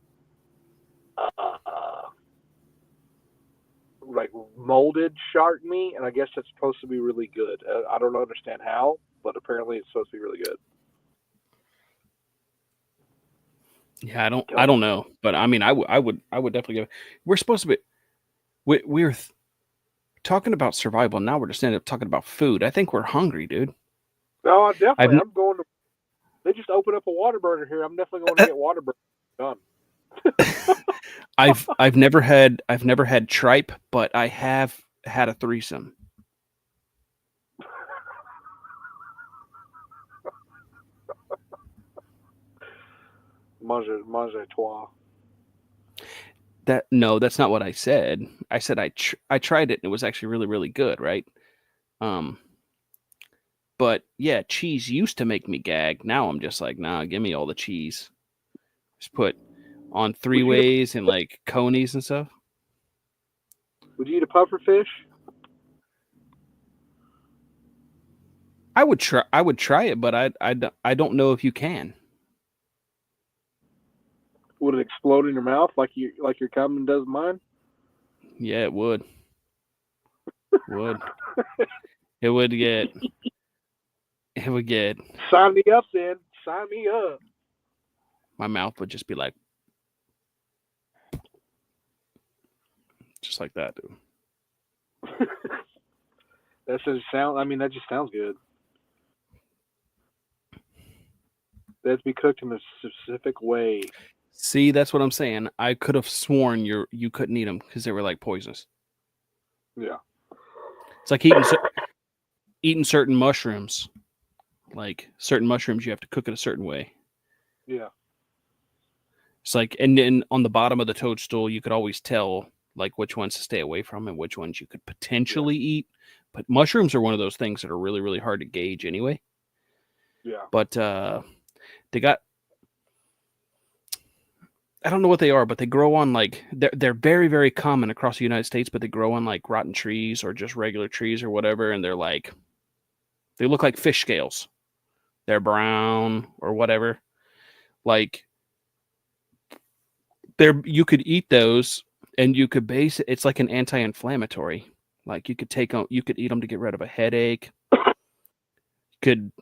molded shark meat, and I guess it's supposed to be really good. I don't understand how, but apparently it's supposed to be really good. Yeah, I don't know, but I mean, I would definitely go. We're supposed to be. We're talking about survival. Now we're just ended up talking about food. I think we're hungry, dude. No, definitely. I'm going to. They just opened up a Whataburger here. I'm definitely going to get Whataburger done. I've never had tripe, but I have had a threesome. Mange a trois. No, that's not what I said. I said I tried it and it was actually really, really good, right? But yeah, cheese used to make me gag. Now I'm just like, nah, give me all the cheese. Just put on three ways and like conies and stuff. Would you eat a pufferfish? I would try it, but I don't know if you can. Would it explode in your mouth like your cum does mine? Yeah, it would. It would get. Sign me up, then. Sign me up. My mouth would just be like, just like that, dude. That just sounds good. That's be cooked in a specific way. See, that's what I'm saying. I could have sworn you couldn't eat them because they were like poisonous. Yeah, it's like eating certain mushrooms. Like certain mushrooms, you have to cook it a certain way. Yeah, it's like, and then on the bottom of the toadstool, you could always tell like which ones to stay away from and which ones you could potentially eat. But mushrooms are one of those things that are really, really hard to gauge anyway. Yeah, but they got. I don't know what they are, but they grow on like they're very, very common across the United States, but they grow on like rotten trees or just regular trees or whatever, and they look like fish scales. They're brown or whatever. Like you could eat those and you could it's like an anti-inflammatory. Like you could eat them to get rid of a headache. You could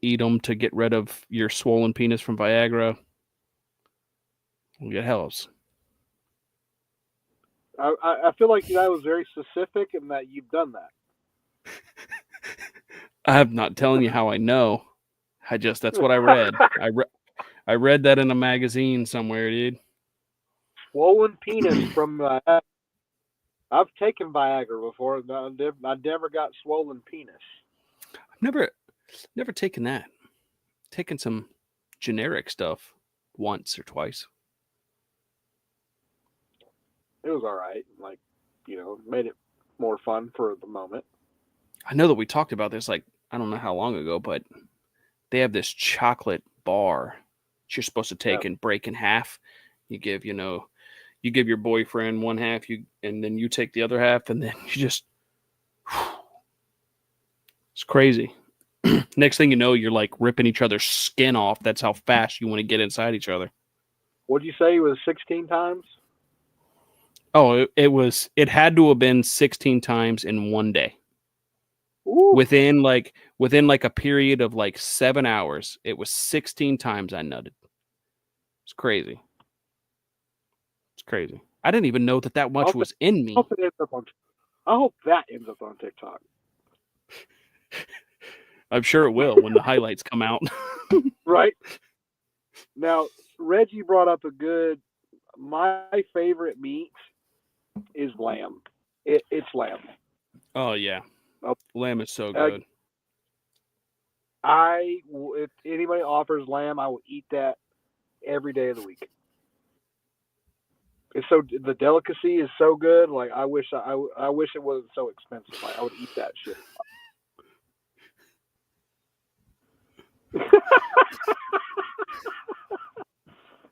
eat them to get rid of your swollen penis from Viagra. It helps. I feel like that was very specific and that you've done that. I'm not telling you how I know. That's what I read. I read that in a magazine somewhere, dude. Swollen penis from I've taken Viagra before. I never got swollen penis. I've never taken that. Taken some generic stuff once or twice. It was all right. Like, made it more fun for the moment. I know that we talked about this, like, I don't know how long ago, but they have this chocolate bar that you're supposed to take and break in half. You give your boyfriend one half, and then you take the other half, and then you just, it's crazy. Next thing you know, you're like ripping each other's skin off. That's how fast you want to get inside each other. What'd you say it was 16 times? Oh, it had to have been 16 times in one day. Ooh. Within like a period of like 7 hours, it was 16 times I nutted. It's crazy. It's crazy. I didn't even know that much was in me. I hope that ends up on TikTok. I'm sure it will when the highlights come out. Right. Now, Reggie brought up my favorite meat is lamb. It's lamb. Oh, yeah. Oh. Lamb is so good. If anybody offers lamb, I will eat that every day of the week. It's the delicacy is so good. Like I wish it wasn't so expensive. Like I would eat that shit.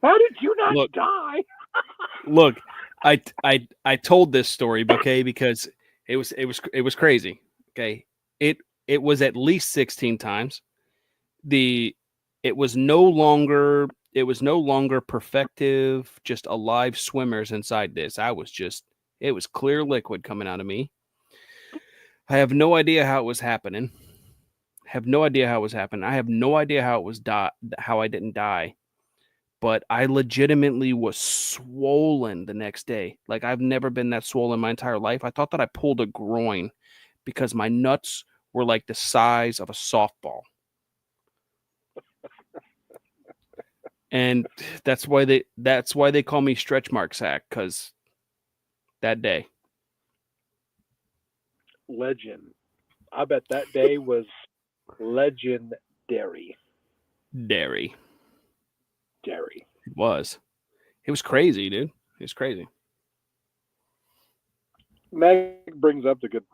How did you not die? Look, I told this story, okay, because it was crazy. Okay. It was at least 16 times. It was no longer perfective, just alive swimmers inside this. It was clear liquid coming out of me. I have no idea how it was happening. I have no idea how how I didn't die. But I legitimately was swollen the next day. Like I've never been that swollen my entire life. I thought that I pulled a groin because my nuts were like the size of a softball. And that's why they call me Stretch Mark Sack, because that day. Legend. I bet that day was legendary. Dairy. It was crazy, dude. It was crazy. Meg brings up the good.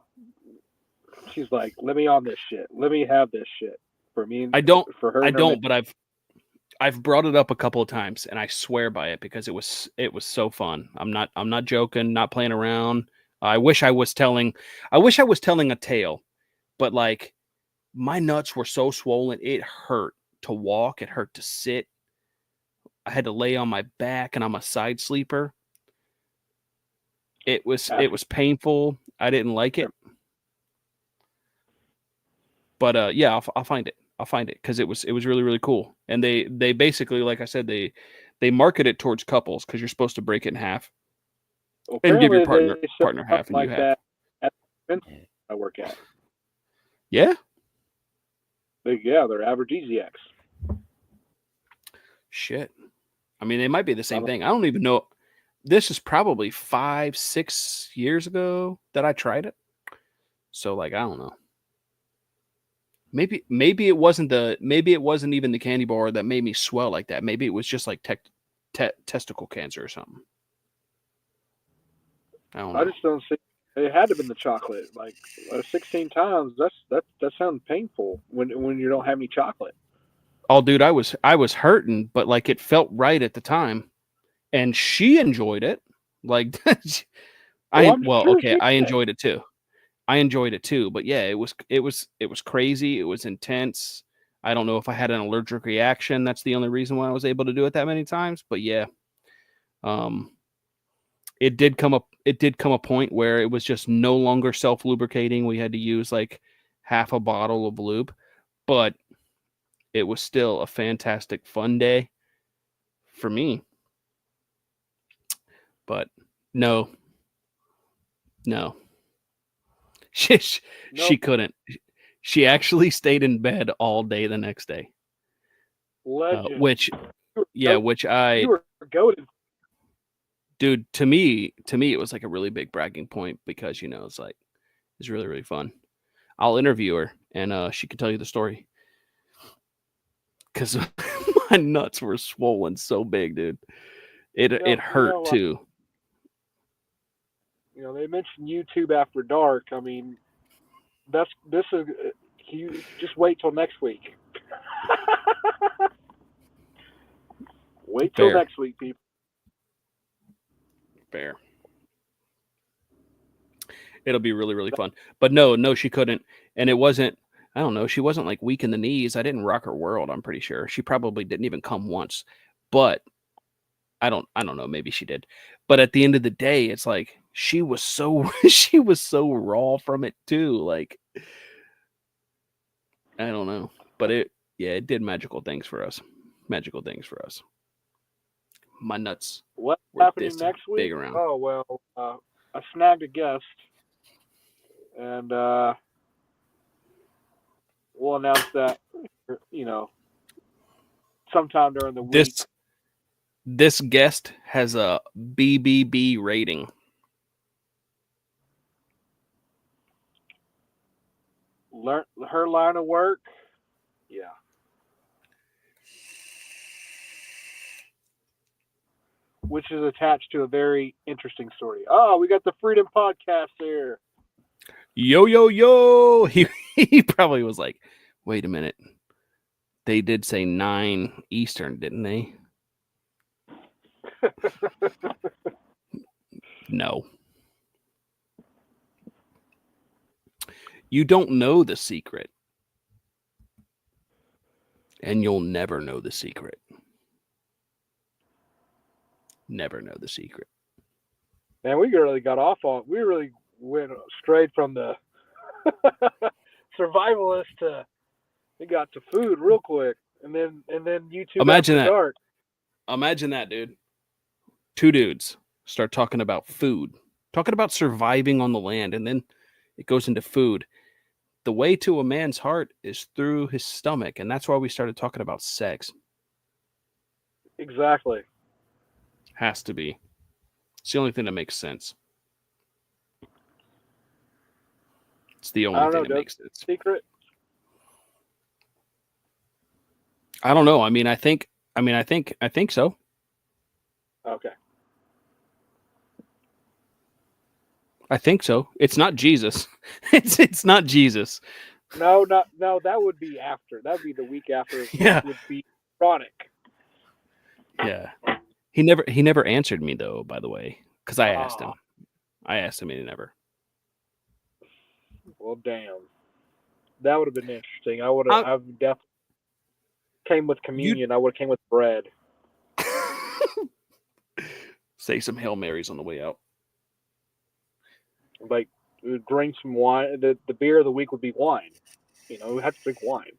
She's like, "Let me on this shit. Let me have this shit for me." I don't. For her. I don't. But I've brought it up a couple of times, and I swear by it because it was so fun. I'm not joking. Not playing around. I wish I was telling a tale, but like my nuts were so swollen, it hurt to walk. It hurt to sit. I had to lay on my back, and I'm a side sleeper. It was painful. I didn't like it. But yeah, I'll find it. I'll find it because it was really, really cool. And they basically, like I said, they market it towards couples because you're supposed to break it in half and give your partner half, and like you half. At the I work at. Yeah. They're average EZX. Shit. I mean, they might be the same thing. I don't even know. This is probably 5-6 years ago that I tried it. So like, I don't know. Maybe it wasn't even the candy bar that made me swell like that. Maybe it was just like testicle cancer or something. I don't know. I just don't see. It had to have been the chocolate. Like 16 times. That sounds painful when you don't have any chocolate. Oh, dude, I was hurting, but like it felt right at the time, and she enjoyed it. Like, I enjoyed it too. I enjoyed it too, but yeah, it was crazy. It was intense. I don't know if I had an allergic reaction. That's the only reason why I was able to do it that many times. But yeah, it did come a point where it was just no longer self-lubricating. We had to use like half a bottle of lube, but it was still a fantastic fun day for me. But no. She couldn't. She actually stayed in bed all day the next day. Legend. Which I. You were goated. Dude, to me, it was like a really big bragging point because it's like it's really, really fun. I'll interview her and she can tell you the story. Because my nuts were swollen so big, dude. It hurt too. They mentioned YouTube After Dark. I mean, you just wait till next week. Wait till next week, people. Fair. It'll be really, really fun. But no, she couldn't. And it wasn't I don't know. She wasn't like weak in the knees. I didn't rock her world. I'm pretty sure she probably didn't even come once, but I don't know. Maybe she did, but at the end of the day, it's like she was so she was so raw from it too. Like I don't know, but it did magical things for us. Magical things for us. My nuts What's were happening this next week? big around. Oh well, I snagged a guest, and we'll announce that sometime during the week. This guest has a BBB rating. Learn her line of work. Yeah. Which is attached to a very interesting story. Oh, we got the Freedom Podcast here. Yo, yo, yo. He probably was like, wait a minute. They did say 9 Eastern, didn't they? No. You don't know the secret. And you'll never know the secret. Never know the secret. Man, we really got off on. We really went straight from the survivalist to we got to food real quick, and then you two Imagine got that. dark. Imagine that, dude. 2 dudes start talking about food, talking about surviving on the land, and then it goes into food. The way to a man's heart is through his stomach, and that's why we started talking about sex. Exactly. Has to be. It's the only thing that makes sense. It's the only thing that makes sense. Secret? I don't know. I think so. Okay. I think so. It's not Jesus. It's not Jesus. No. That would be after. That would be the week after. Yeah. Would be chronic. Yeah. He never answered me though, by the way, because I asked him. And he never. Well, damn. That would have been interesting. I've definitely came with communion. I would have came with bread. Say some Hail Marys on the way out. Like, drink some wine. The beer of the week would be wine. We have to drink wine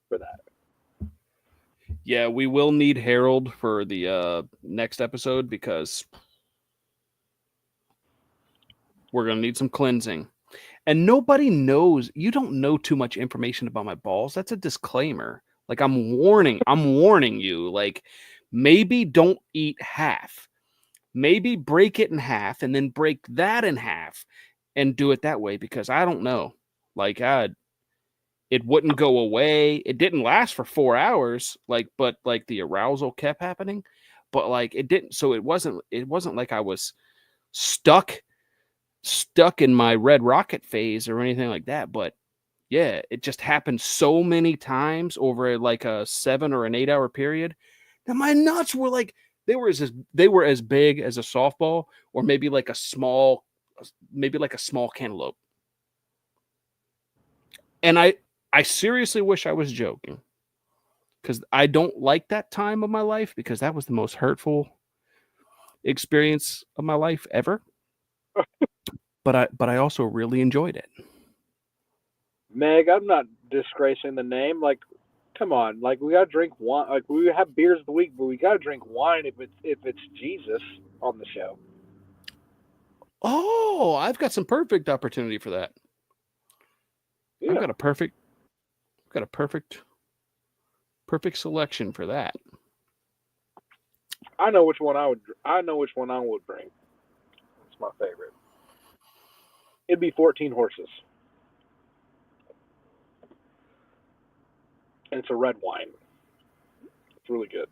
for that. Yeah, we will need Harold for the next episode because we're going to need some cleansing. And nobody knows. You don't know too much information about my balls. That's a disclaimer. Like, I'm warning you. Like, maybe don't eat half. Maybe break it in half and then break that in half and do it that way because I don't know. Like, it wouldn't go away. It didn't last for 4 hours. But the arousal kept happening. But like, it didn't. So it wasn't like I was stuck in my red rocket phase or anything like that. But yeah, it just happened so many times over like a 7 or an 8 hour period that my nuts were like, they were as big as a softball or maybe like a small cantaloupe. And I seriously wish I was joking because I don't like that time of my life because that was the most hurtful experience of my life ever. But I also really enjoyed it. Meg, I'm not disgracing the name. Like, come on. Like, we gotta drink wine. Like, we have beers of the week, but we gotta drink wine if it's Jesus on the show. Oh, I've got some perfect opportunity for that. Yeah. I've got a perfect selection for that. I know which one I would bring. It's my favorite. It'd be 14 Horses. And it's a red wine. It's really good.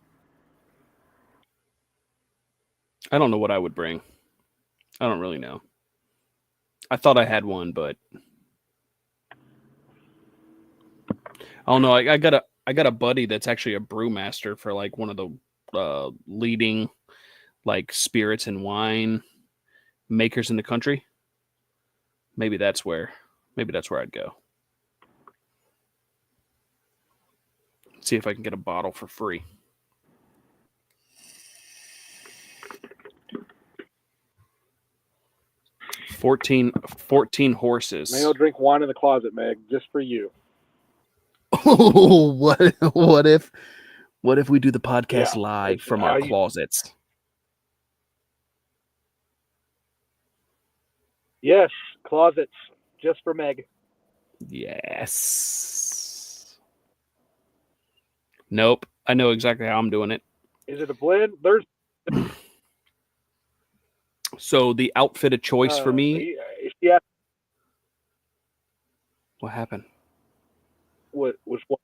I don't know what I would bring. I don't really know. I thought I had one, but I don't know. I got a buddy that's actually a brewmaster for like one of the leading like spirits and wine makers in the country. Maybe that's where I'd go. See if I can get a bottle for free. Fourteen horses. Maybe I'll drink wine in the closet, Meg, just for you. Oh, what if we do the podcast Yeah, live it's from how our you- closets? Yes, closets, just for Meg. Yes. Nope. I know exactly how I'm doing it. Is it a blend? There's So the outfit of choice for me. Yeah. What happened? What was what?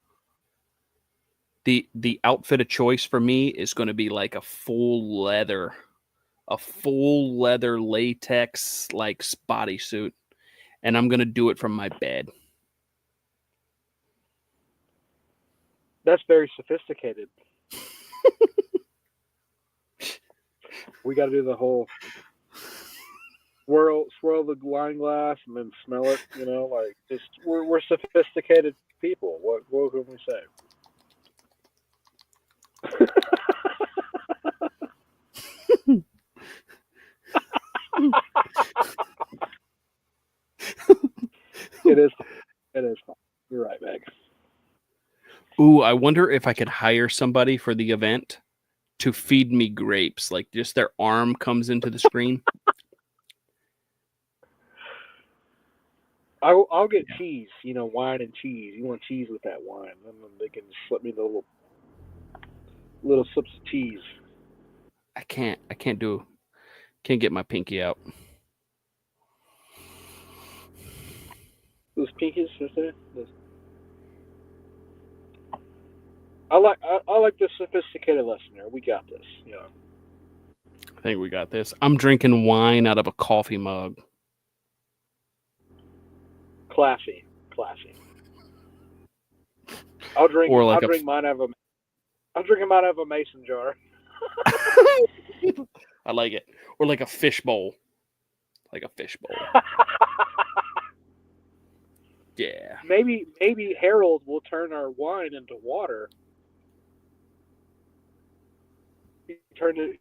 The outfit of choice for me is going to be like a full leather latex like spotty suit, and I'm going to do it from my bed. That's very sophisticated. We got to do the whole swirl the wine glass and then smell it. You know, like just we're sophisticated people. What can we say? It is fun. You're right, Meg. Ooh, I wonder if I could hire somebody for the event to feed me grapes. Like just their arm comes into the screen. I'll get cheese. You know, wine and cheese. You want cheese with that wine? And then they can slip me the little slips of cheese. I can't get my pinky out. Those pinkies, is there? I like the sophisticated listener. We got this. Yeah. I think we got this. I'm drinking wine out of a coffee mug. Classy. I'll drink mine out of a mason jar. I like it. Or like a fish bowl. Yeah. Maybe Harold will turn our wine into water. He turns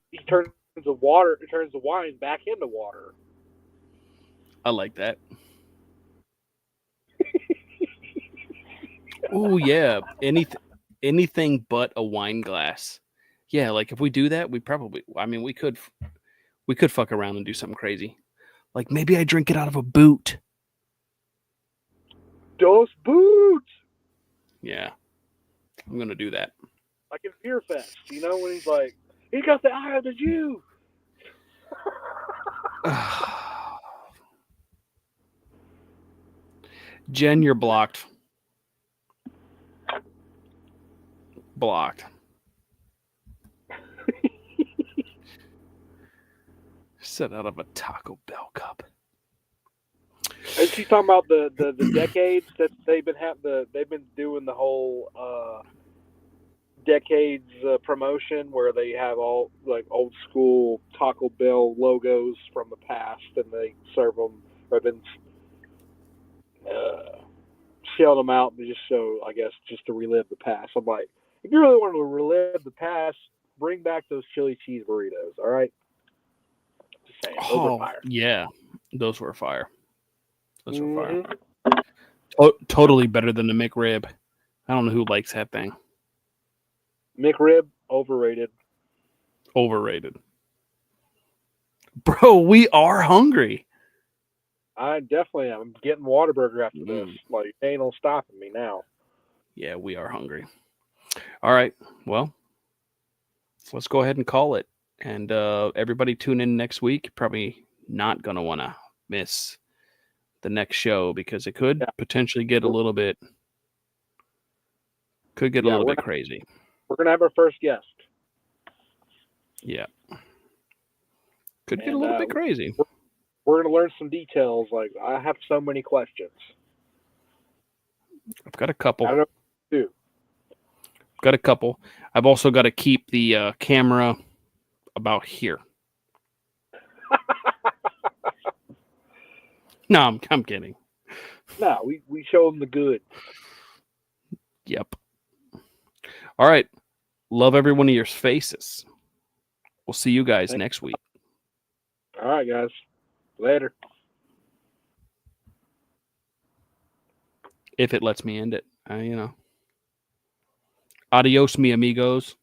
the wine back into water. I like that. Oh yeah. Anything but a wine glass. Yeah, like if we do that, we could fuck around and do something crazy. Like maybe I drink it out of a boot. Dos boots. Yeah. I'm gonna do that. Like in Fear Fest, you know, when he's like, he got the eye of the Jew. Jen, you're blocked. Blocked. Set out of a Taco Bell cup. And she's talking about the decades that they've been doing the whole decades promotion where they have all like old school Taco Bell logos from the past and they serve them or then shell them out and just so I guess just to relive the past. I'm like, if you really want to relive the past, bring back those chili cheese burritos. All right. Just saying, those are fire. Yeah, those were fire. Those were fire. Mm-hmm. Totally better than the McRib. I don't know who likes that thing. McRib, overrated. Overrated. Bro, we are hungry. I definitely am. I'm getting Whataburger after this. Like, ain't no stopping me now. Yeah, we are hungry. All right. Well, let's go ahead and call it. And everybody tune in next week. Probably not going to want to miss the next show because it could potentially get a little bit crazy. We're going to have our first guest. Yeah. Could get a little bit crazy. We're going to learn some details. Like, I have so many questions. I've got a couple. I don't know too. Got a couple. I've also got to keep the camera about here. No, I'm kidding. No, we show them the good. Yep. All right. Love every one of your faces. We'll see you guys Thank- next week. All right, guys. Later. If it lets me end it. You know. Adios, mi amigos.